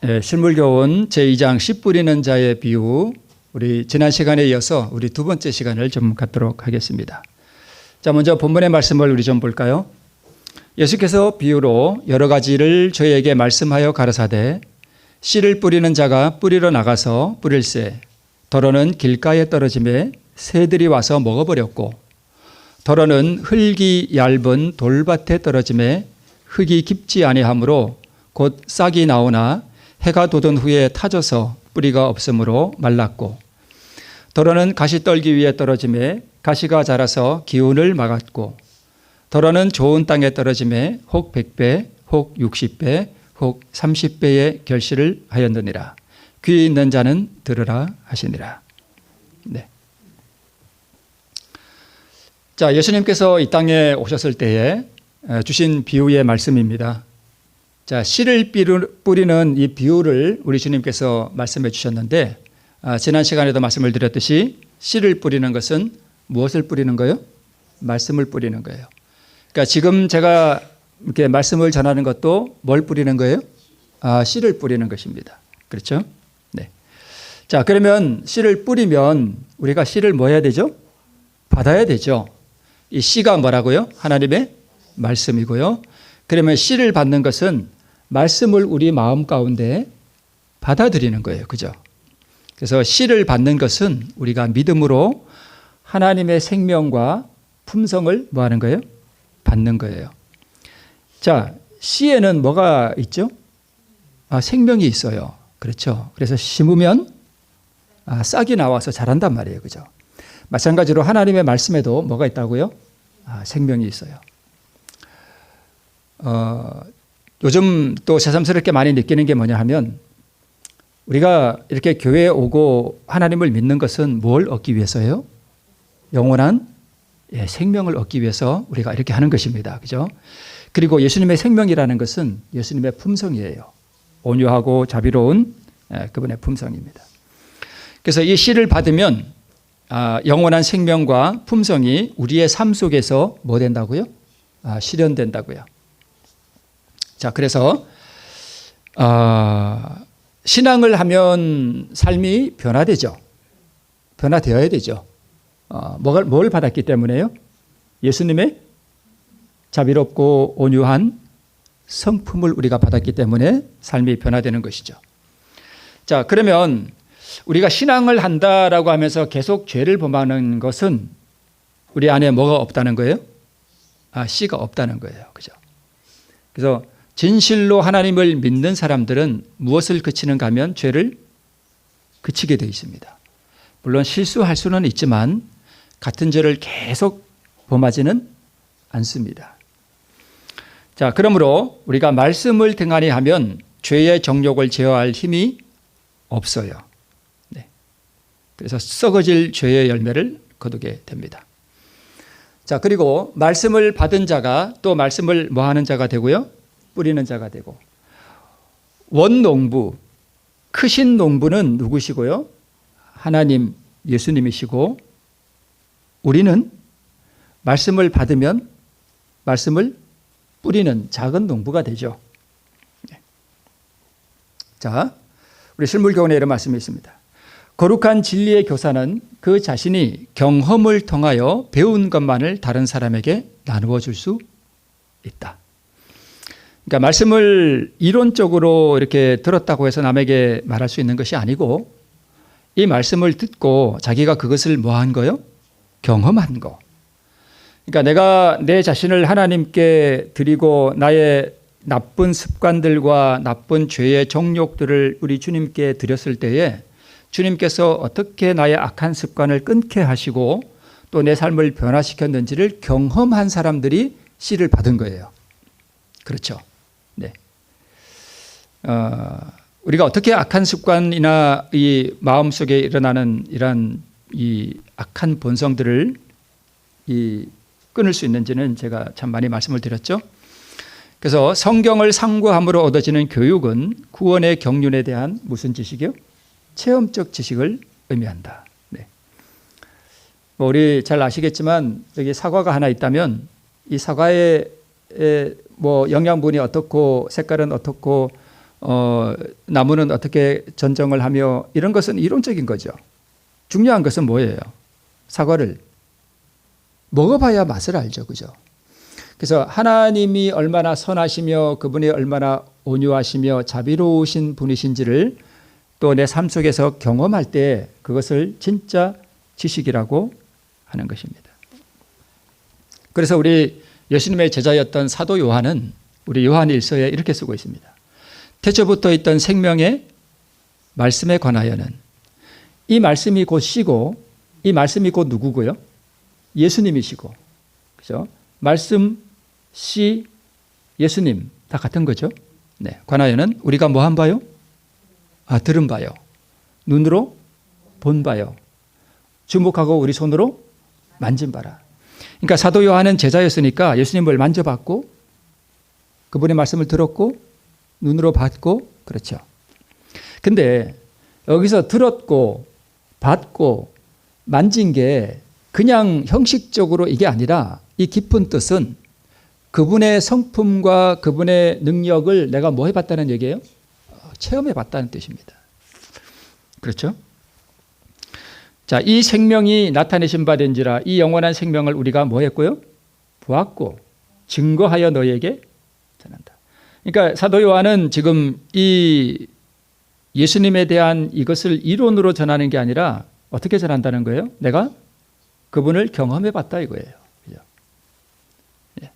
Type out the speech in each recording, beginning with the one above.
실물교훈 제2장 씨 뿌리는 자의 비유, 우리 지난 시간에 이어서 우리 두 번째 시간을 좀 갖도록 하겠습니다. 자, 먼저 본문의 말씀을 우리 좀 볼까요? 예수께서 비유로 여러 가지를 저희에게 말씀하여 가라사대 씨를 뿌리는 자가 뿌리러 나가서 뿌릴새 더러는 길가에 떨어짐에 새들이 와서 먹어버렸고, 더러는 흙이 얇은 돌밭에 떨어짐에 흙이 깊지 아니하므로 곧 싹이 나오나 해가 돋은 후에 타져서 뿌리가 없으므로 말랐고, 더러는 가시떨기 위에 떨어짐에 가시가 자라서 기운을 막았고, 더러는 좋은 땅에 떨어짐에 혹 100배, 혹 60배, 혹 30배의 결실을 하였느니라. 귀 있는 자는 들으라 하시니라. 네. 자, 예수님께서 이 땅에 오셨을 때에 주신 비유의 말씀입니다. 자, 씨를 뿌리는 이 비유를 우리 주님께서 말씀해 주셨는데, 지난 시간에도 말씀을 드렸듯이 씨를 뿌리는 것은 무엇을 뿌리는 거예요? 말씀을 뿌리는 거예요. 그러니까 지금 제가 이렇게 말씀을 전하는 것도 뭘 뿌리는 거예요? 씨를 뿌리는 것입니다. 그렇죠? 네. 자, 그러면 씨를 뿌리면 우리가 씨를 뭐 해야 되죠? 받아야 되죠. 이 씨가 뭐라고요? 하나님의 말씀이고요. 그러면 씨를 받는 것은 말씀을 우리 마음 가운데 받아들이는 거예요. 그죠? 그래서 씨를 받는 것은 우리가 믿음으로 하나님의 생명과 품성을 뭐 하는 거예요? 받는 거예요. 자, 씨에는 뭐가 있죠? 생명이 있어요. 그렇죠? 그래서 심으면 싹이 나와서 자란단 말이에요. 그죠? 마찬가지로 하나님의 말씀에도 뭐가 있다고요? 생명이 있어요. 요즘 또 새삼스럽게 많이 느끼는 게 뭐냐 하면, 우리가 이렇게 교회에 오고 하나님을 믿는 것은 뭘 얻기 위해서요? 영원한 생명을 얻기 위해서 우리가 이렇게 하는 것입니다. 그죠? 그리고 예수님의 생명이라는 것은 예수님의 품성이에요. 온유하고 자비로운 그분의 품성입니다. 그래서 이 씨를 받으면 영원한 생명과 품성이 우리의 삶 속에서 뭐 된다고요? 실현된다고요. 자, 그래서 신앙을 하면 삶이 변화되죠. 변화되어야 되죠. 뭘 받았기 때문에요? 예수님의 자비롭고 온유한 성품을 우리가 받았기 때문에 삶이 변화되는 것이죠. 자, 그러면 우리가 신앙을 한다라고 하면서 계속 죄를 범하는 것은 우리 안에 뭐가 없다는 거예요? 씨가 없다는 거예요. 그죠? 그래서 진실로 하나님을 믿는 사람들은 무엇을 그치는가 하면 죄를 그치게 되어 있습니다. 물론 실수할 수는 있지만 같은 죄를 계속 범하지는 않습니다. 자, 그러므로 우리가 말씀을 등한히 하면 죄의 정욕을 제어할 힘이 없어요. 네. 그래서 썩어질 죄의 열매를 거두게 됩니다. 자, 그리고 말씀을 받은 자가 또 말씀을 뭐 하는 자가 되고요? 뿌리는 자가 되고, 원농부, 크신 농부는 누구시고요? 하나님, 예수님이시고, 우리는 말씀을 받으면 말씀을 뿌리는 작은 농부가 되죠. 자, 우리 실물교훈에 이런 말씀이 있습니다. 거룩한 진리의 교사는 그 자신이 경험을 통하여 배운 것만을 다른 사람에게 나누어 줄 수 있다. 그러니까 말씀을 이론적으로 이렇게 들었다고 해서 남에게 말할 수 있는 것이 아니고, 이 말씀을 듣고 자기가 그것을 뭐 한 거요? 경험한 거. 그러니까 내가 내 자신을 하나님께 드리고 나의 나쁜 습관들과 나쁜 죄의 정욕들을 우리 주님께 드렸을 때에 주님께서 어떻게 나의 악한 습관을 끊게 하시고 또 내 삶을 변화시켰는지를 경험한 사람들이 씨를 받은 거예요. 그렇죠? 네. 우리가 어떻게 악한 습관이나 이 마음속에 일어나는 이런 이 악한 본성들을 끊을 수 있는지는 제가 참 많이 말씀을 드렸죠. 그래서 성경을 상고함으로 얻어지는 교육은 구원의 경륜에 대한 무슨 지식이요? 체험적 지식을 의미한다. 네. 우리 잘 아시겠지만 여기 사과가 하나 있다면 이 사과의 뭐 영양분이 어떻고 색깔은 어떻고 나무는 어떻게 전정을 하며 이런 것은 이론적인 거죠. 중요한 것은 뭐예요? 사과를 먹어봐야 맛을 알죠. 그죠? 그래서 하나님이 얼마나 선하시며 그분이 얼마나 온유하시며 자비로우신 분이신지를 또 내 삶 속에서 경험할 때 그것을 진짜 지식이라고 하는 것입니다. 그래서 우리 예수님의 제자였던 사도 요한은 우리 요한 1서에 이렇게 쓰고 있습니다. 태초부터 있던 생명의 말씀에 관하여는 이 말씀이 곧 씨고 이 말씀이 곧 누구고요? 예수님이시고, 그죠? 말씀, 씨, 예수님 다 같은 거죠. 네, 관하여는 우리가 뭐 한 바요? 들은 바요. 눈으로 본 바요. 주목하고 우리 손으로 만진 바라. 그러니까 사도 요한은 제자였으니까 예수님을 만져봤고 그분의 말씀을 들었고 눈으로 봤고 그렇죠. 근데 여기서 들었고 봤고 만진 게 그냥 형식적으로 이게 아니라 이 깊은 뜻은 그분의 성품과 그분의 능력을 내가 뭐 해봤다는 얘기예요? 체험해봤다는 뜻입니다. 그렇죠? 자, 이 생명이 나타내신 바 된지라 이 영원한 생명을 우리가 뭐 했고요? 보았고 증거하여 너희에게 전한다. 그러니까 사도 요한은 지금 이 예수님에 대한 이것을 이론으로 전하는 게 아니라 어떻게 전한다는 거예요? 내가 그분을 경험해봤다 이거예요. 그죠? 네.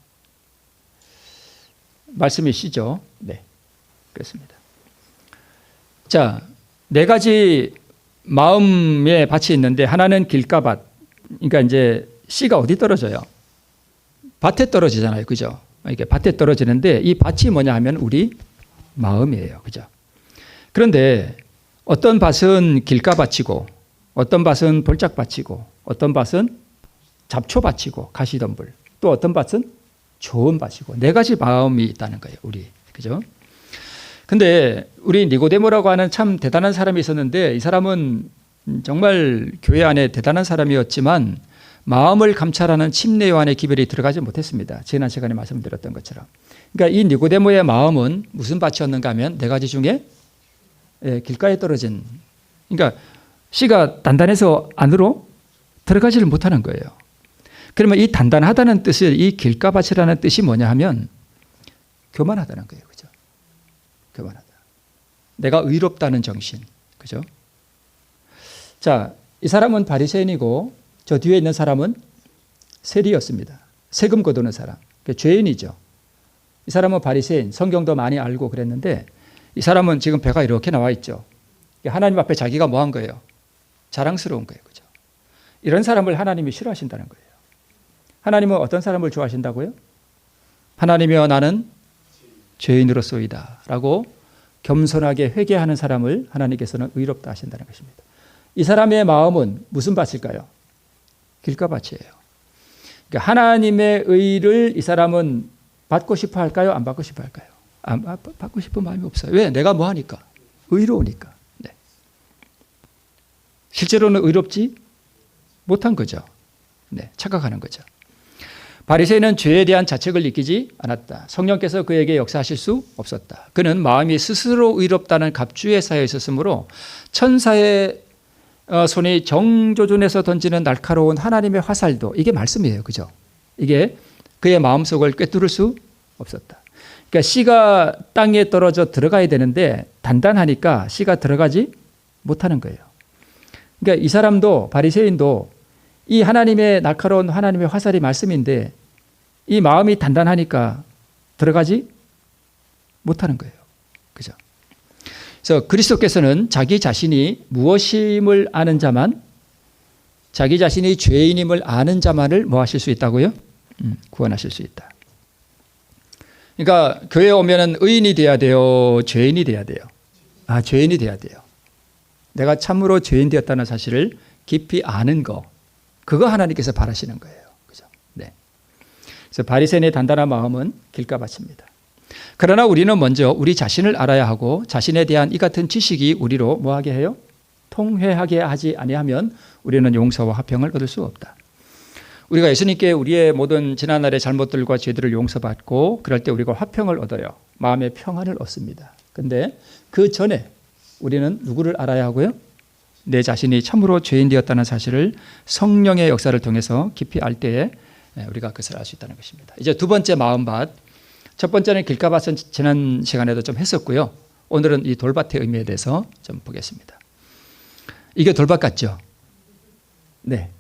말씀이시죠? 네, 그렇습니다. 자, 네 가지 마음의 밭이 있는데 하나는 길가밭. 그러니까 이제 씨가 어디 떨어져요? 밭에 떨어지잖아요. 그죠? 이게 밭에 떨어지는데 이 밭이 뭐냐 하면 우리 마음이에요. 그죠? 그런데 어떤 밭은 길가밭이고 어떤 밭은 볼짝밭이고 어떤 밭은 잡초밭이고 가시덤불, 또 어떤 밭은 좋은 밭이고 네 가지 마음이 있다는 거예요. 우리. 그죠? 근데 우리 니고데모라고 하는 참 대단한 사람이 있었는데 이 사람은 정말 교회 안에 대단한 사람이었지만 마음을 감찰하는 침례요한의 기별이 들어가지 못했습니다. 지난 시간에 말씀드렸던 것처럼. 그러니까 이 니고데모의 마음은 무슨 밭이었는가 하면 네 가지 중에 길가에 떨어진, 그러니까 씨가 단단해서 안으로 들어가지를 못하는 거예요. 그러면 이 단단하다는 뜻을, 이 길가밭이라는 뜻이 뭐냐 하면 교만하다는 거예요. 그죠? 교만하다. 내가 의롭다는 정신. 그죠? 자, 이 사람은 바리새인이고 저 뒤에 있는 사람은 세리였습니다. 세금 거두는 사람. 죄인이죠. 이 사람은 바리새인, 성경도 많이 알고 그랬는데 이 사람은 지금 배가 이렇게 나와 있죠. 하나님 앞에 자기가 뭐 한 거예요? 자랑스러운 거예요. 그죠? 이런 사람을 하나님이 싫어하신다는 거예요. 하나님은 어떤 사람을 좋아하신다고요? 하나님이여 나는 죄인으로소이다 라고 겸손하게 회개하는 사람을 하나님께서는 의롭다 하신다는 것입니다. 이 사람의 마음은 무슨 밭일까요? 길가밭이에요. 그러니까 하나님의 의를 이 사람은 받고 싶어 할까요? 안 받고 싶어 할까요? 안 받고 싶은 마음이 없어요. 왜? 내가 뭐 하니까? 의로우니까. 네. 실제로는 의롭지 못한 거죠. 네, 착각하는 거죠. 바리새인은 죄에 대한 자책을 느끼지 않았다. 성령께서 그에게 역사하실 수 없었다. 그는 마음이 스스로 의롭다는 갑주에 쌓여 있었으므로 천사의 손이 정조준에서 던지는 날카로운 하나님의 화살도, 이게 말씀이에요. 그죠? 이게 그의 마음속을 꿰뚫을 수 없었다. 그러니까 씨가 땅에 떨어져 들어가야 되는데 단단하니까 씨가 들어가지 못하는 거예요. 그러니까 이 사람도, 바리새인도 이 하나님의 날카로운 하나님의 화살이 말씀인데 이 마음이 단단하니까 들어가지 못하는 거예요. 그죠? 그래서 그리스도께서는 자기 자신이 무엇임을 아는 자만, 자기 자신이 죄인임을 아는 자만을 뭐 하실 수 있다고요? 구원하실 수 있다. 그러니까 교회에 오면은 의인이 돼야 돼요? 죄인이 돼야 돼요? 죄인이 돼야 돼요. 내가 참으로 죄인 되었다는 사실을 깊이 아는 거, 그거 하나님께서 바라시는 거예요. 그죠? 네. 그래서 바리새인의 단단한 마음은 길가밭입니다. 그러나 우리는 먼저 우리 자신을 알아야 하고 자신에 대한 이 같은 지식이 우리로 뭐하게 해요? 통회하게 하지 아니하면 우리는 용서와 화평을 얻을 수 없다. 우리가 예수님께 우리의 모든 지난날의 잘못들과 죄들을 용서받고 그럴 때 우리가 화평을 얻어요. 마음의 평안을 얻습니다. 근데 그 전에 우리는 누구를 알아야 하고요? 내 자신이 참으로 죄인 되었다는 사실을 성령의 역사를 통해서 깊이 알 때에 우리가 그것을 알 수 있다는 것입니다. 이제 두 번째 마음밭. 첫 번째는 길가밭은 지난 시간에도 좀 했었고요. 오늘은 이 돌밭의 의미에 대해서 좀 보겠습니다. 이게 돌밭 같죠? 네,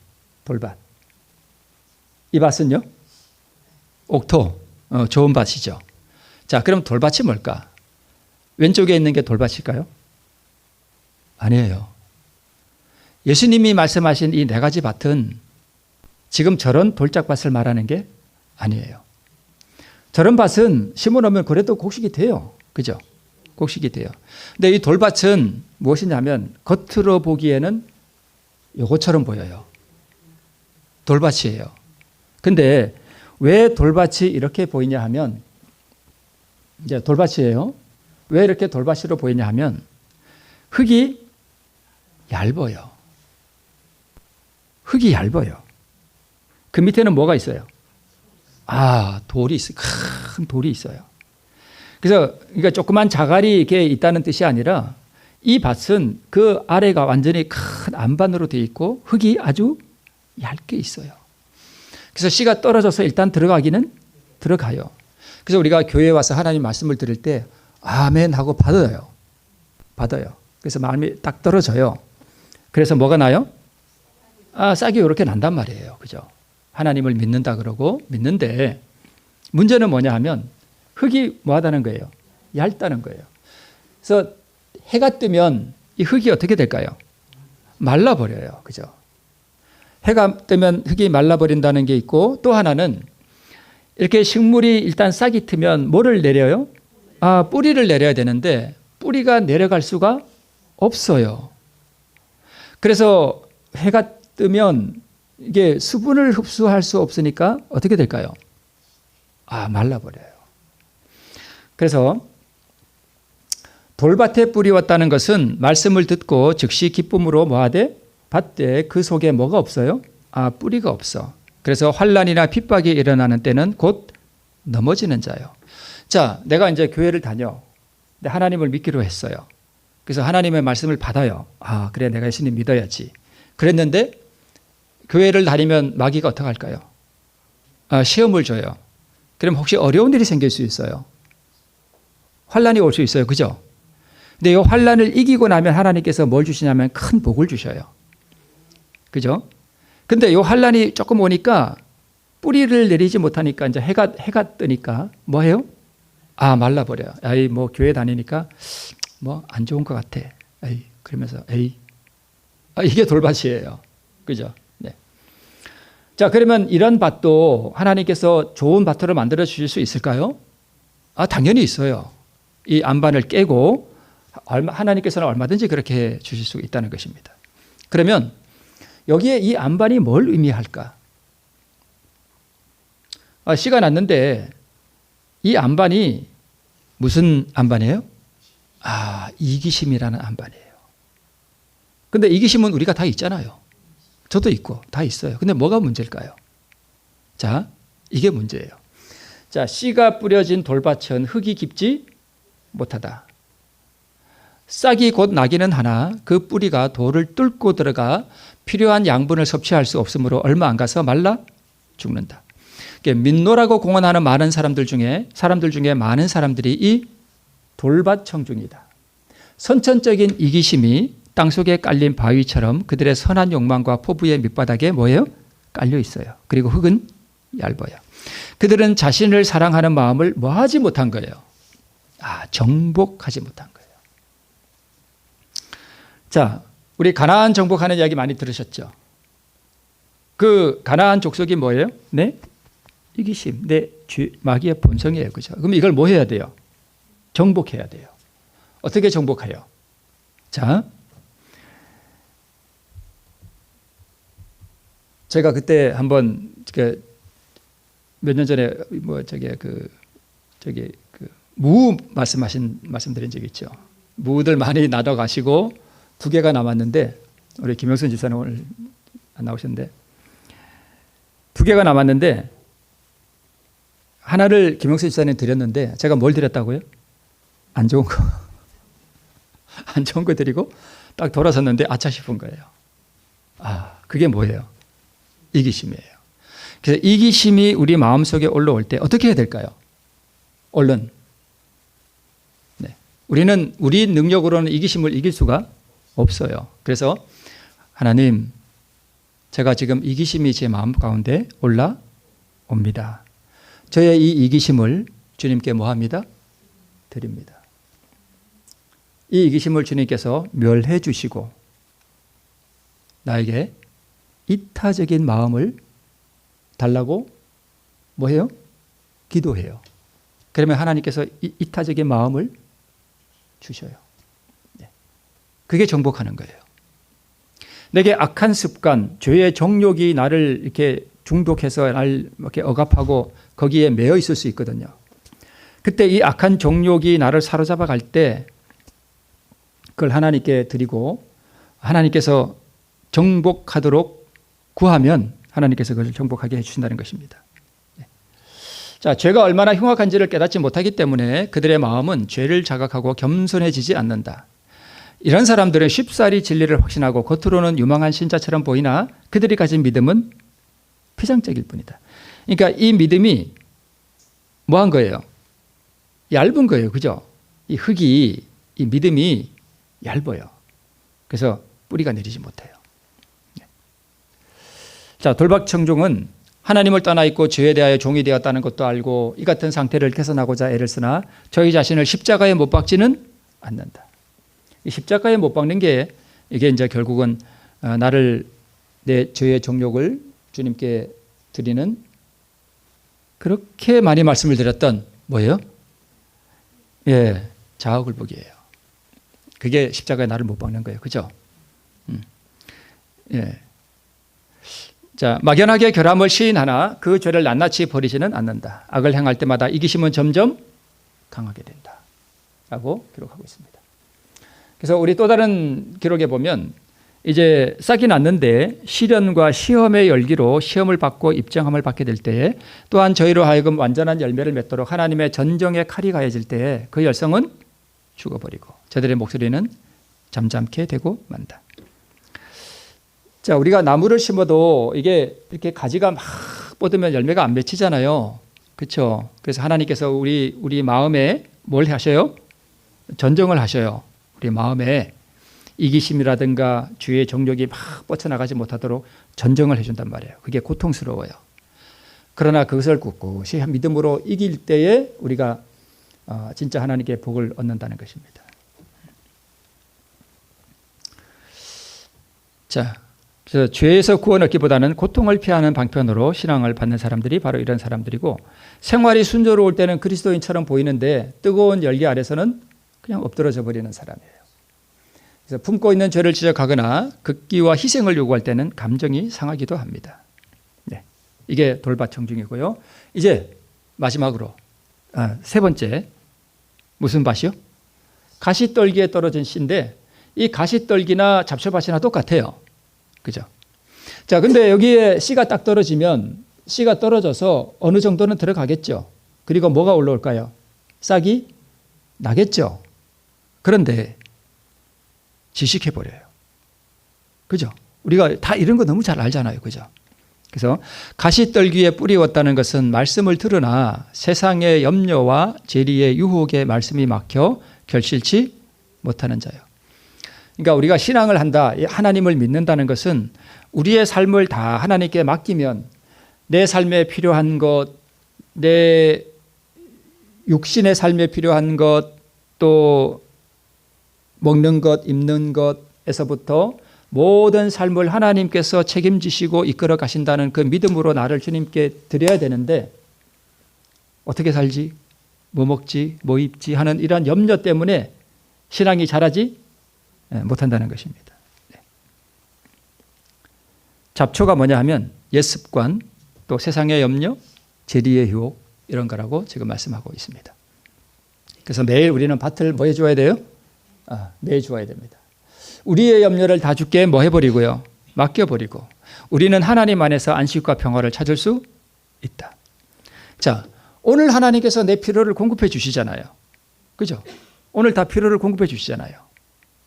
돌밭. 이 밭은요? 옥토, 좋은 밭이죠. 자, 그럼 돌밭이 뭘까? 왼쪽에 있는 게 돌밭일까요? 아니에요. 예수님이 말씀하신 이 네 가지 밭은 지금 저런 돌짝밭을 말하는 게 아니에요. 저런 밭은 심어놓으면 그래도 곡식이 돼요. 그죠? 곡식이 돼요. 근데 이 돌밭은 무엇이냐면 겉으로 보기에는 요것처럼 보여요. 돌밭이에요. 근데 왜 돌밭이 이렇게 보이냐 하면, 이제 돌밭이에요. 왜 이렇게 돌밭으로 보이냐 하면 흙이 얇아요. 흙이 얇아요. 그 밑에는 뭐가 있어요? 돌이 있어요. 큰 돌이 있어요. 그래서 그러니까 조그만 자갈이 이렇게 있다는 뜻이 아니라 이 밭은 그 아래가 완전히 큰 안반으로 되어 있고 흙이 아주 얇게 있어요. 그래서 씨가 떨어져서 일단 들어가기는 들어가요. 그래서 우리가 교회에 와서 하나님 말씀을 들을 때 아멘 하고 받아요. 그래서 마음이 딱 떨어져요. 그래서 뭐가 나요? 싹이 이렇게 난단 말이에요. 그죠? 하나님을 믿는다 그러고 믿는데 문제는 뭐냐 하면 흙이 뭐하다는 거예요? 얇다는 거예요. 그래서 해가 뜨면 이 흙이 어떻게 될까요? 말라버려요. 그죠? 해가 뜨면 흙이 말라버린다는 게 있고 또 하나는 이렇게 식물이 일단 싹이 트면 뭐를 내려요? 뿌리를 내려야 되는데 뿌리가 내려갈 수가 없어요. 그래서 해가 뜨면 이게 수분을 흡수할 수 없으니까 어떻게 될까요? 말라버려요. 그래서 돌밭에 뿌리웠다는 것은 말씀을 듣고 즉시 기쁨으로 뭐하되 밭에 그 속에 뭐가 없어요? 뿌리가 없어. 그래서 환난이나 핍박이 일어나는 때는 곧 넘어지는 자요. 자, 내가 이제 교회를 다녀. 근데 하나님을 믿기로 했어요. 그래서 하나님의 말씀을 받아요. 그래, 내가 예수님 믿어야지. 그랬는데 교회를 다니면 마귀가 어떻게 할까요? 시험을 줘요. 그럼 혹시 어려운 일이 생길 수 있어요. 환난이 올 수 있어요. 그죠? 근데 이 환난을 이기고 나면 하나님께서 뭘 주시냐면 큰 복을 주셔요. 그죠? 근데 이 환난이 조금 오니까 뿌리를 내리지 못하니까 이제 해가 뜨니까 뭐 해요? 말라버려요. 뭐 교회 다니니까 뭐 안 좋은 것 같아. 그러면서 이게 돌밭이에요. 그죠? 네. 자, 그러면 이런 밭도 하나님께서 좋은 밭으로 만들어 주실 수 있을까요? 당연히 있어요. 이 안반을 깨고 하나님께서는 얼마든지 그렇게 주실 수 있다는 것입니다. 그러면 여기에 이 안반이 뭘 의미할까? 씨가 났는데 이 안반이 무슨 안반이에요? 이기심이라는 안반이에요. 근데 이기심은 우리가 다 있잖아요. 저도 있고 다 있어요. 근데 뭐가 문제일까요? 자, 이게 문제예요. 자, 씨가 뿌려진 돌밭은 흙이 깊지 못하다. 싹이 곧 나기는 하나 그 뿌리가 돌을 뚫고 들어가 필요한 양분을 섭취할 수 없으므로 얼마 안 가서 말라 죽는다. 민노라고 공언하는 많은 사람들 중에 많은 사람들이 이 돌밭 청중이다. 선천적인 이기심이 땅속에 깔린 바위처럼 그들의 선한 욕망과 포부의 밑바닥에 뭐예요? 깔려 있어요. 그리고 흙은 얇아요. 그들은 자신을 사랑하는 마음을 뭐 하지 못한 거예요? 정복하지 못한 거예요. 자, 우리 가나안 정복하는 이야기 많이 들으셨죠? 그 가나안 족속이 뭐예요? 네? 이기심, 마귀의 본성이에요. 그죠? 그럼 이걸 뭐 해야 돼요? 정복해야 돼요. 어떻게 정복해요? 자, 제가 그때 한번 몇 년 전에 무 말씀드린 적이 있죠. 무들 많이 나눠 가시고 2개가 남았는데 우리 김영선 집사님 오늘 안 나오셨는데 2개가 남았는데 하나를 김영선 집사님 드렸는데 제가 뭘 드렸다고요? 안 좋은 거, 안 좋은 거 드리고 딱 돌아섰는데 아차 싶은 거예요. 그게 뭐예요? 이기심이에요. 그래서 이기심이 우리 마음속에 올라올 때 어떻게 해야 될까요? 얼른. 네. 우리는 우리 능력으로는 이기심을 이길 수가 없어요. 그래서 하나님, 제가 지금 이기심이 제 마음 가운데 올라옵니다. 저의 이 이기심을 주님께 뭐합니다? 드립니다. 이 이기심을 주님께서 멸해 주시고 나에게 이타적인 마음을 달라고 뭐해요? 기도해요. 그러면 하나님께서 이타적인 마음을 주셔요. 그게 정복하는 거예요. 내게 악한 습관, 죄의 정욕이 나를 이렇게 중독해서 나를 이렇게 억압하고 거기에 매여 있을 수 있거든요. 그때 이 악한 정욕이 나를 사로잡아 갈 때 그걸 하나님께 드리고 하나님께서 정복하도록 구하면 하나님께서 그것을 정복하게 해주신다는 것입니다. 자, 죄가 얼마나 흉악한지를 깨닫지 못하기 때문에 그들의 마음은 죄를 자각하고 겸손해지지 않는다. 이런 사람들은 쉽사리 진리를 확신하고 겉으로는 유망한 신자처럼 보이나 그들이 가진 믿음은 피상적일 뿐이다. 그러니까 이 믿음이 뭐한 거예요? 얇은 거예요. 그죠? 이 흙이, 이 믿음이 얇아요. 그래서 뿌리가 내리지 못해요. 자, 돌박청중은 하나님을 떠나 있고 죄에 대하여 종이 되었다는 것도 알고 이 같은 상태를 개선하고자 애를 쓰나 저희 자신을 십자가에 못 박지는 않는다. 이 십자가에 못 박는 게 이게 이제 결국은 나를 내 죄의 정욕을 주님께 드리는 그렇게 많이 말씀을 드렸던 뭐예요? 예, 자아굴복이에요. 그게 십자가에 나를 못 박는 거예요. 그죠? 예. 자, 막연하게 결함을 시인하나 그 죄를 낱낱이 버리지는 않는다. 악을 행할 때마다 이기심은 점점 강하게 된다. 라고 기록하고 있습니다. 그래서 우리 또 다른 기록에 보면 이제 싹이 났는데 시련과 시험의 열기로 시험을 받고 입증함을 받게 될 때에 또한 저희로 하여금 완전한 열매를 맺도록 하나님의 전정의 칼이 가해질 때에 그 열성은 죽어버리고 저들의 목소리는 잠잠케 되고 만다. 자, 우리가 나무를 심어도 이게 이렇게 가지가 막 뻗으면 열매가 안 맺히잖아요. 그렇죠? 그래서 하나님께서 우리 마음에 뭘 하셔요? 전정을 하셔요. 우리 마음에 이기심이라든가 죄의 정욕이 막 뻗쳐나가지 못하도록 전정을 해준단 말이에요. 그게 고통스러워요. 그러나 그것을 꿋꿋이 믿음으로 이길 때에 우리가 진짜 하나님께 복을 얻는다는 것입니다. 자, 그래서 죄에서 구원 얻기보다는 고통을 피하는 방편으로 신앙을 받는 사람들이 바로 이런 사람들이고 생활이 순조로울 때는 그리스도인처럼 보이는데 뜨거운 열기 아래서는 그냥 엎드러져 버리는 사람이에요. 그래서 품고 있는 죄를 지적하거나 극기와 희생을 요구할 때는 감정이 상하기도 합니다. 네, 이게 돌밭청중이고요. 이제 마지막으로 세 번째 무슨 밭이요? 가시떨기에 떨어진 씨인데 이 가시떨기나 잡초밭이나 똑같아요. 그죠? 자, 근데 여기에 씨가 딱 떨어지면 씨가 떨어져서 어느 정도는 들어가겠죠. 그리고 뭐가 올라올까요? 싹이 나겠죠. 그런데 지식해버려요. 그죠? 우리가 다 이런 거 너무 잘 알잖아요. 그죠? 그래서 가시떨기에 뿌리웠다는 것은 말씀을 들으나 세상의 염려와 재리의 유혹에 말씀이 막혀 결실치 못하는 자요. 그러니까 우리가 신앙을 한다, 하나님을 믿는다는 것은 우리의 삶을 다 하나님께 맡기면 내 삶에 필요한 것, 내 육신의 삶에 필요한 것, 또 먹는 것, 입는 것에서부터 모든 삶을 하나님께서 책임지시고 이끌어 가신다는 그 믿음으로 나를 주님께 드려야 되는데 어떻게 살지, 뭐 먹지, 뭐 입지 하는 이런 염려 때문에 신앙이 자라지 못한다는 것입니다. 잡초가 뭐냐 하면 옛습관, 또 세상의 염려, 재리의 유혹 이런 거라고 지금 말씀하고 있습니다. 그래서 매일 우리는 밭을 뭐 해줘야 돼요? 매줘야 됩니다. 우리의 염려를 다 주께 뭐 해버리고요? 맡겨버리고 우리는 하나님 안에서 안식과 평화를 찾을 수 있다. 자, 오늘 하나님께서 내 필요를 공급해 주시잖아요. 그죠? 오늘 다 필요를 공급해 주시잖아요.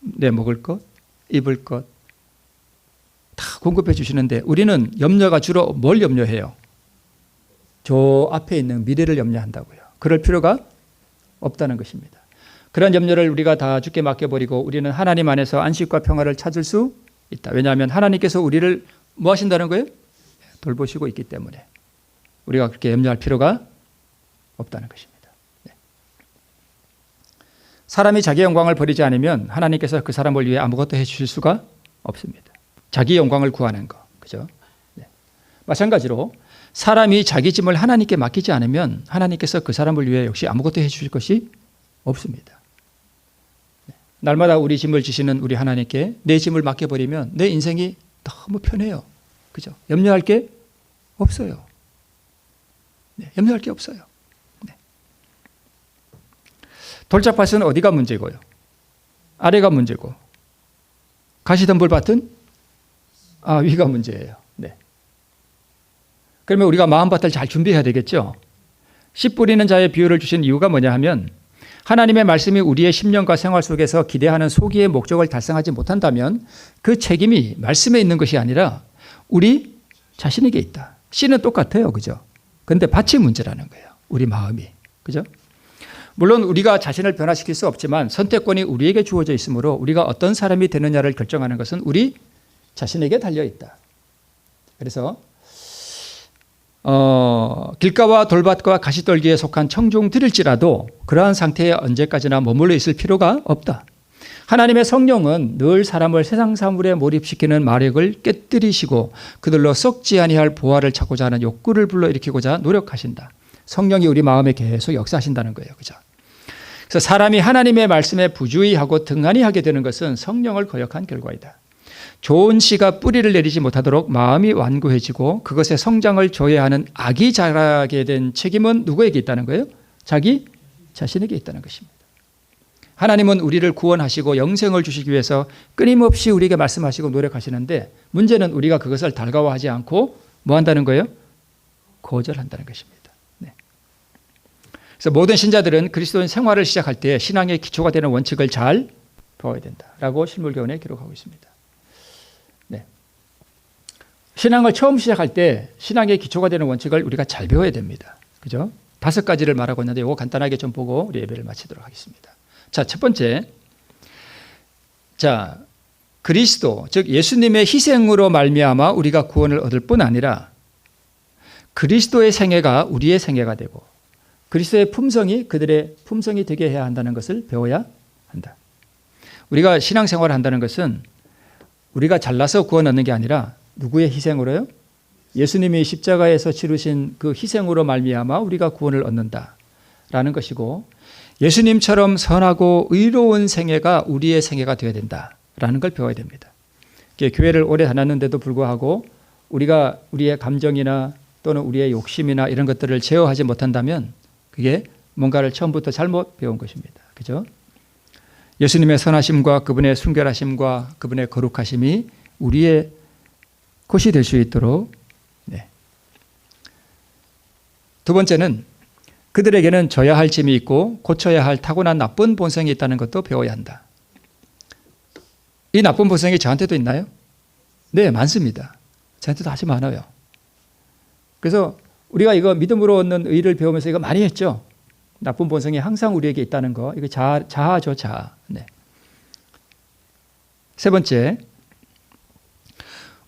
내 먹을 것, 입을 것 다 공급해 주시는데 우리는 염려가 주로 뭘 염려해요? 저 앞에 있는 미래를 염려한다고요. 그럴 필요가 없다는 것입니다. 그런 염려를 우리가 다 주께 맡겨버리고 우리는 하나님 안에서 안식과 평화를 찾을 수 있다. 왜냐하면 하나님께서 우리를 뭐 하신다는 거예요? 돌보시고 있기 때문에 우리가 그렇게 염려할 필요가 없다는 것입니다. 사람이 자기 영광을 버리지 않으면 하나님께서 그 사람을 위해 아무것도 해주실 수가 없습니다. 자기 영광을 구하는 거, 그죠? 네. 마찬가지로 사람이 자기 짐을 하나님께 맡기지 않으면 하나님께서 그 사람을 위해 역시 아무것도 해주실 것이 없습니다. 네. 날마다 우리 짐을 지시는 우리 하나님께 내 짐을 맡겨버리면 내 인생이 너무 편해요. 그죠? 염려할 게 없어요. 네. 염려할 게 없어요. 네. 돌짝밭은 어디가 문제고요? 아래가 문제고 가시덤불밭은 위가 문제예요. 네. 그러면 우리가 마음밭을 잘 준비해야 되겠죠. 씨 뿌리는 자의 비유를 주신 이유가 뭐냐 하면 하나님의 말씀이 우리의 심령과 생활 속에서 기대하는 소기의 목적을 달성하지 못한다면 그 책임이 말씀에 있는 것이 아니라 우리 자신에게 있다. 씨는 똑같아요. 그죠? 근데 밭이 문제라는 거예요. 우리 마음이. 그죠? 물론 우리가 자신을 변화시킬 수 없지만 선택권이 우리에게 주어져 있으므로 우리가 어떤 사람이 되느냐를 결정하는 것은 우리 자신에게 달려있다. 그래서 길가와 돌밭과 가시떨기에 속한 청중들일지라도 그러한 상태에 언제까지나 머물러 있을 필요가 없다. 하나님의 성령은 늘 사람을 세상 사물에 몰입시키는 마력을 깨뜨리시고 그들로 썩지 아니할 보화를 찾고자 하는 욕구를 불러일으키고자 노력하신다. 성령이 우리 마음에 계속 역사하신다는 거예요. 그죠? 그래서 사람이 하나님의 말씀에 부주의하고 등한히 하게 되는 것은 성령을 거역한 결과이다. 좋은 씨가 뿌리를 내리지 못하도록 마음이 완고해지고 그것의 성장을 조회하는 악이 자라게 된 책임은 누구에게 있다는 거예요? 자기 자신에게 있다는 것입니다. 하나님은 우리를 구원하시고 영생을 주시기 위해서 끊임없이 우리에게 말씀하시고 노력하시는데 문제는 우리가 그것을 달가워하지 않고 뭐 한다는 거예요? 거절한다는 것입니다. 네. 그래서 모든 신자들은 그리스도인 생활을 시작할 때 신앙의 기초가 되는 원칙을 잘 배워야 된다라고 실물교훈에 기록하고 있습니다. 네. 신앙을 처음 시작할 때 신앙의 기초가 되는 원칙을 우리가 잘 배워야 됩니다. 그죠? 5가지를 말하고 있는데 이거 간단하게 좀 보고 우리 예배를 마치도록 하겠습니다. 자, 첫 번째. 자, 그리스도, 즉 예수님의 희생으로 말미암아 우리가 구원을 얻을 뿐 아니라 그리스도의 생애가 우리의 생애가 되고 그리스도의 품성이 그들의 품성이 되게 해야 한다는 것을 배워야 한다. 우리가 신앙생활을 한다는 것은 우리가 잘나서 구원 얻는 게 아니라 누구의 희생으로요? 예수님이 십자가에서 치르신 그 희생으로 말미암아 우리가 구원을 얻는다라는 것이고 예수님처럼 선하고 의로운 생애가 우리의 생애가 되어야 된다라는 걸 배워야 됩니다. 교회를 오래 다녔는데도 불구하고 우리가 우리의 감정이나 또는 우리의 욕심이나 이런 것들을 제어하지 못한다면 그게 뭔가를 처음부터 잘못 배운 것입니다. 그죠? 예수님의 선하심과 그분의 순결하심과 그분의 거룩하심이 우리의 것이 될 수 있도록. 네. 두 번째는 그들에게는 져야 할 짐이 있고 고쳐야 할 타고난 나쁜 본성이 있다는 것도 배워야 한다. 이 나쁜 본성이 저한테도 있나요? 네, 많습니다. 저한테도 아주 많아요. 그래서 우리가 이거 믿음으로 얻는 의를 배우면서 이거 많이 했죠. 나쁜 본성이 항상 우리에게 있다는 거. 이거 자아죠, 자아. 네. 세 번째,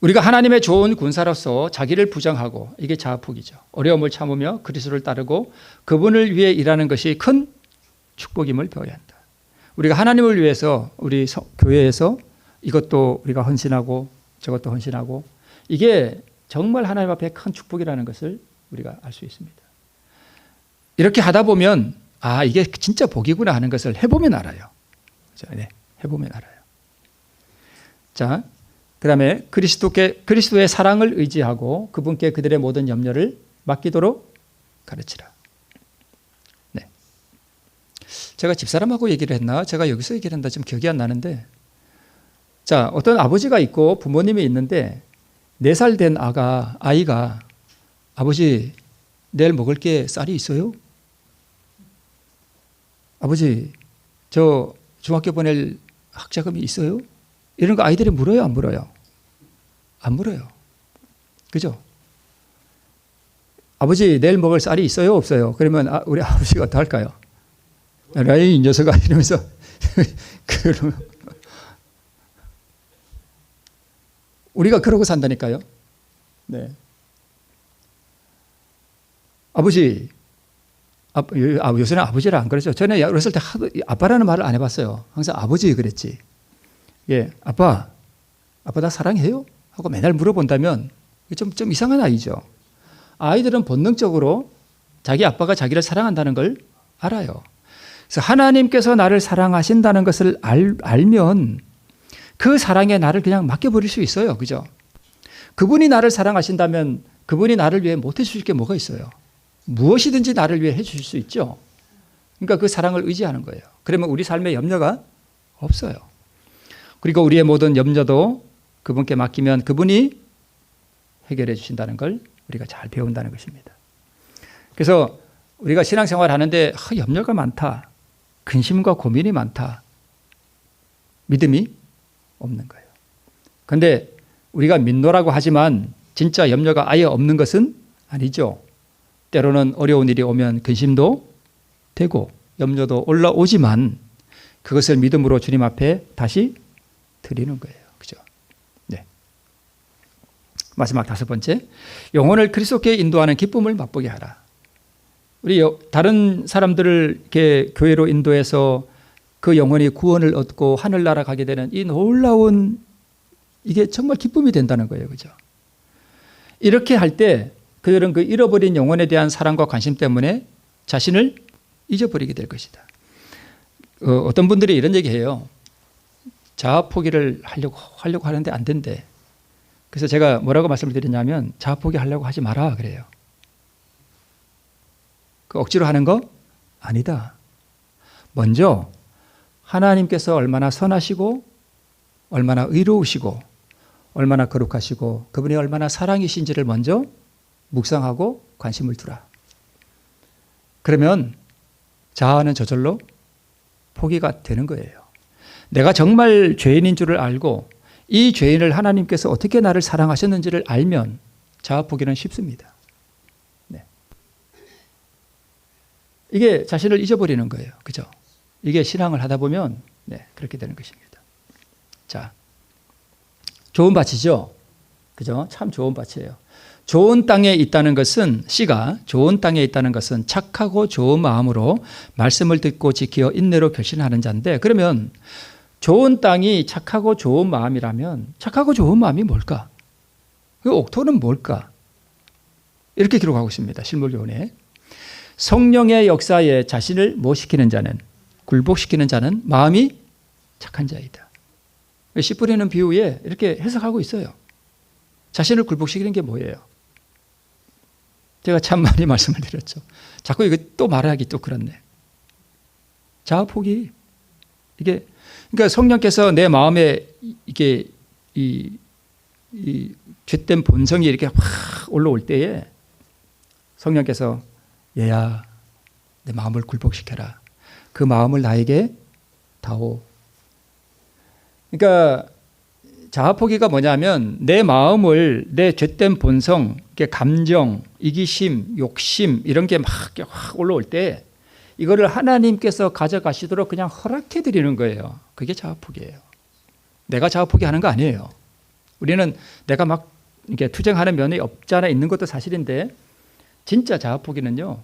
우리가 하나님의 좋은 군사로서 자기를 부정하고 이게 자아폭이죠. 어려움을 참으며 그리스도를 따르고 그분을 위해 일하는 것이 큰 축복임을 배워야 한다. 우리가 하나님을 위해서 우리 교회에서 이것도 우리가 헌신하고 저것도 헌신하고 이게 정말 하나님 앞에 큰 축복이라는 것을 우리가 알 수 있습니다. 이렇게 하다 보면 이게 진짜 복이구나 하는 것을 해보면 알아요. 네, 해보면 알아요. 자, 그 다음에 그리스도의 사랑을 의지하고 그분께 그들의 모든 염려를 맡기도록 가르치라. 네. 제가 집사람하고 얘기를 했나? 제가 여기서 얘기를 했나? 지금 기억이 안 나는데. 자, 어떤 아버지가 있고 부모님이 있는데 4살 된 아이가 아버지 내일 먹을 게 쌀이 있어요? 아버지 저 중학교 보낼 학자금이 있어요? 이런 거 아이들이 물어요, 안 물어요? 안 물어요. 그죠? 아버지 내일 먹을 쌀이 있어요, 없어요? 그러면 우리 아버지가 어떻게 할까요? 라이 이 녀석아 이러면서 그러면 우리가 그러고 산다니까요. 네. 아버지, 요새는 아버지라 안 그러죠. 저는 어렸을 때 아빠라는 말을 안 해봤어요. 항상 아버지 그랬지. 예, 아빠 나 사랑해요? 하고 맨날 물어본다면 좀 이상한 아이죠. 아이들은 본능적으로 자기 아빠가 자기를 사랑한다는 걸 알아요. 그래서 하나님께서 나를 사랑하신다는 것을 알면 그 사랑에 나를 그냥 맡겨버릴 수 있어요. 그죠? 그분이 나를 사랑하신다면 그분이 나를 위해 못 해주실 게 뭐가 있어요? 무엇이든지 나를 위해 해주실 수 있죠. 그러니까 그 사랑을 의지하는 거예요. 그러면 우리 삶에 염려가 없어요. 그리고 우리의 모든 염려도 그분께 맡기면 그분이 해결해 주신다는 걸 우리가 잘 배운다는 것입니다. 그래서 우리가 신앙생활 하는데 염려가 많다, 근심과 고민이 많다, 믿음이 없는 거예요. 그런데 우리가 믿노라고 하지만 진짜 염려가 아예 없는 것은 아니죠. 때로는 어려운 일이 오면 근심도 되고 염려도 올라오지만 그것을 믿음으로 주님 앞에 다시 드리는 거예요. 그죠? 네. 마지막 5번째, 영혼을 그리스도께 인도하는 기쁨을 맛보게 하라. 우리 다른 사람들을 이렇게 교회로 인도해서 그 영혼이 구원을 얻고 하늘나라 가게 되는 이 놀라운, 이게 정말 기쁨이 된다는 거예요. 그죠? 이렇게 할 때 그들은 그 잃어버린 영혼에 대한 사랑과 관심 때문에 자신을 잊어버리게 될 것이다. 어떤 분들이 이런 얘기해요. 자아 포기를 하려고 하는데 안 된대. 그래서 제가 뭐라고 말씀을 드리냐면 자아 포기 하려고 하지 마라 그래요. 그 억지로 하는 거 아니다. 먼저 하나님께서 얼마나 선하시고 얼마나 의로우시고 얼마나 거룩하시고 그분이 얼마나 사랑이신지를 먼저 묵상하고 관심을 두라. 그러면 자아는 저절로 포기가 되는 거예요. 내가 정말 죄인인 줄을 알고 이 죄인을 하나님께서 어떻게 나를 사랑하셨는지를 알면 자아 포기는 쉽습니다. 네. 이게 자신을 잊어버리는 거예요. 그죠? 이게 신앙을 하다 보면 그렇게 되는 것입니다. 자, 좋은 밭이죠? 그죠? 참 좋은 밭이에요. 좋은 땅에 있다는 것은, 씨가 좋은 땅에 있다는 것은 착하고 좋은 마음으로 말씀을 듣고 지키어 인내로 결신하는 자인데, 그러면 좋은 땅이 착하고 좋은 마음이라면 착하고 좋은 마음이 뭘까? 그 옥토는 뭘까? 이렇게 기록하고 있습니다. 실물교훈에. 성령의 역사에 자신을 뭐 시키는 자는, 굴복시키는 자는 마음이 착한 자이다. 씨 뿌리는 비유에 이렇게 해석하고 있어요. 자신을 굴복시키는 게 뭐예요? 제가 참 많이 말씀을 드렸죠. 자꾸 이거 또 말하기 또 그렇네. 자아 포기. 이게, 그러니까 성령께서 내 마음에 이게 이 죄된 본성이 이렇게 확 올라올 때에 성령께서 얘야, 내 마음을 굴복시켜라. 그 마음을 나에게 다오. 그러니까 자아 포기가 뭐냐면 내 마음을, 내 죄된 본성, 감정, 이기심, 욕심 이런 게 막 확 올라올 때 이거를 하나님께서 가져가시도록 그냥 허락해 드리는 거예요. 그게 자아 포기예요. 내가 자아 포기하는 거 아니에요. 우리는 내가 막 이렇게 투쟁하는 면이 없지 않아 있는 것도 사실인데, 진짜 자아 포기는요,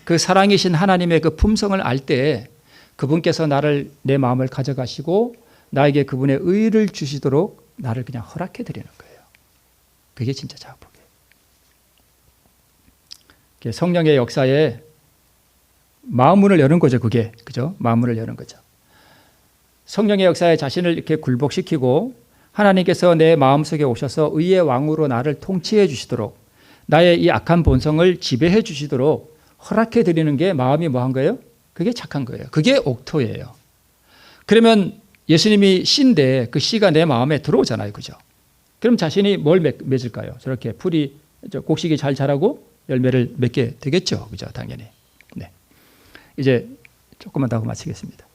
그 사랑이신 하나님의 그 품성을 알 때 그분께서 나를, 내 마음을 가져가시고 나에게 그분의 의를 주시도록 나를 그냥 허락해 드리는 거예요. 그게 진짜 자아 포기예요. 성령의 역사에 마음문을 여는 거죠. 그게, 그죠? 마음문을 여는 거죠. 성령의 역사에 자신을 이렇게 굴복시키고 하나님께서 내 마음속에 오셔서 의의 왕으로 나를 통치해 주시도록, 나의 이 악한 본성을 지배해 주시도록 허락해 드리는 게 마음이 뭐한 거예요? 그게 착한 거예요. 그게 옥토예요. 그러면 예수님이 씨인데 그 씨가 내 마음에 들어오잖아요. 그죠? 그럼 자신이 뭘 맺을까요? 저렇게 풀이, 곡식이 잘 자라고 열매를 맺게 되겠죠. 그죠? 당연히. 네. 이제 조금만 더 하고 마치겠습니다.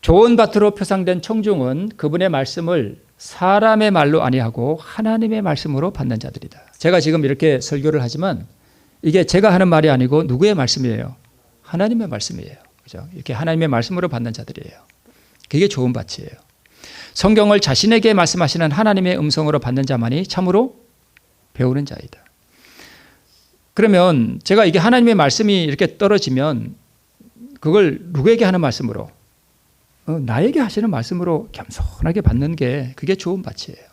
좋은 밭으로 표상된 청중은 그분의 말씀을 사람의 말로 아니하고 하나님의 말씀으로 받는 자들이다. 제가 지금 이렇게 설교를 하지만 이게 제가 하는 말이 아니고 누구의 말씀이에요? 하나님의 말씀이에요. 그죠? 이렇게 하나님의 말씀으로 받는 자들이에요. 그게 좋은 밭이에요. 성경을 자신에게 말씀하시는 하나님의 음성으로 받는 자만이 참으로 배우는 자이다. 그러면 제가 이게 하나님의 말씀이 이렇게 떨어지면 그걸 누구에게 하는 말씀으로? 나에게 하시는 말씀으로 겸손하게 받는 게 그게 좋은 밭이에요.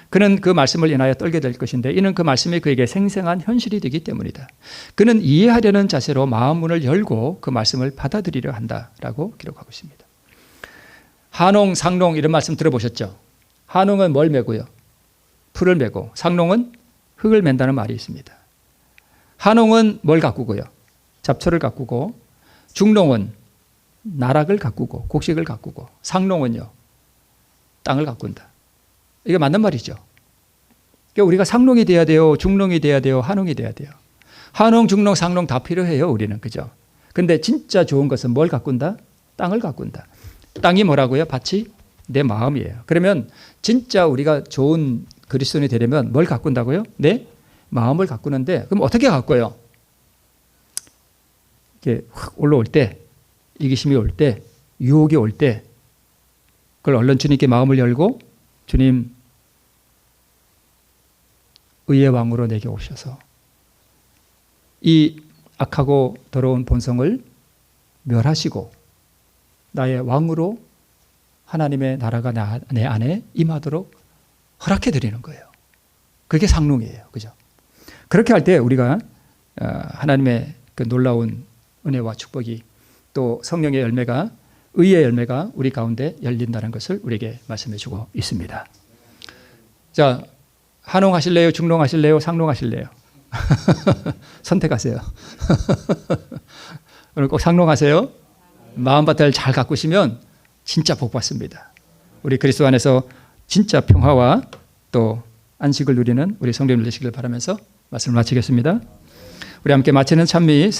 그는 그 말씀을 인하여 떨게 될 것인데 이는 그 말씀이 그에게 생생한 현실이 되기 때문이다. 그는 이해하려는 자세로 마음 문을 열고 그 말씀을 받아들이려 한다라고 기록하고 있습니다. 한홍, 상농 이런 말씀 들어보셨죠? 한홍은 뭘 메고요? 풀을 메고, 상농은 흙을 맨다는 말이 있습니다. 한홍은 뭘 가꾸고요? 잡초를 가꾸고, 중농은 나락을 가꾸고 곡식을 가꾸고, 상농은요 땅을 가꾼다. 이게 맞는 말이죠. 그러니까 우리가 상농이 돼야 돼요, 중농이 돼야 돼요, 한농이 돼야 돼요. 한농, 중농, 상농 다 필요해요, 우리는. 그죠? 근데 진짜 좋은 것은 뭘 가꾼다? 땅을 가꾼다. 땅이 뭐라고요? 밭이 내 마음이에요. 그러면 진짜 우리가 좋은 그리스도인이 되려면 뭘 가꾼다고요? 내 마음을 가꾸는데, 그럼 어떻게 가꿔요? 이렇게 확 올라올 때, 이기심이 올 때, 유혹이 올 때, 그걸 얼른 주님께 마음을 열고, 주님, 의의 왕으로 내게 오셔서 이 악하고 더러운 본성을 멸하시고 나의 왕으로 하나님의 나라가 내 안에 임하도록 허락해 드리는 거예요. 그게 상농이에요. 그죠? 그렇게 할 때 우리가 하나님의 그 놀라운 은혜와 축복이 또 성령의 열매가, 의의 열매가 우리 가운데 열린다는 것을 우리에게 말씀해 주고 있습니다. 자, 한홍 하실래요? 중농 하실래요? 상농 하실래요? 선택하세요. 오늘 꼭 상농 하세요. 마음밭을 잘 가꾸시면 진짜 복 받습니다. 우리 그리스도 안에서 진짜 평화와 또 안식을 누리는 우리 성도님들 되시길 바라면서 말씀을 마치겠습니다. 우리 함께 마치는 찬미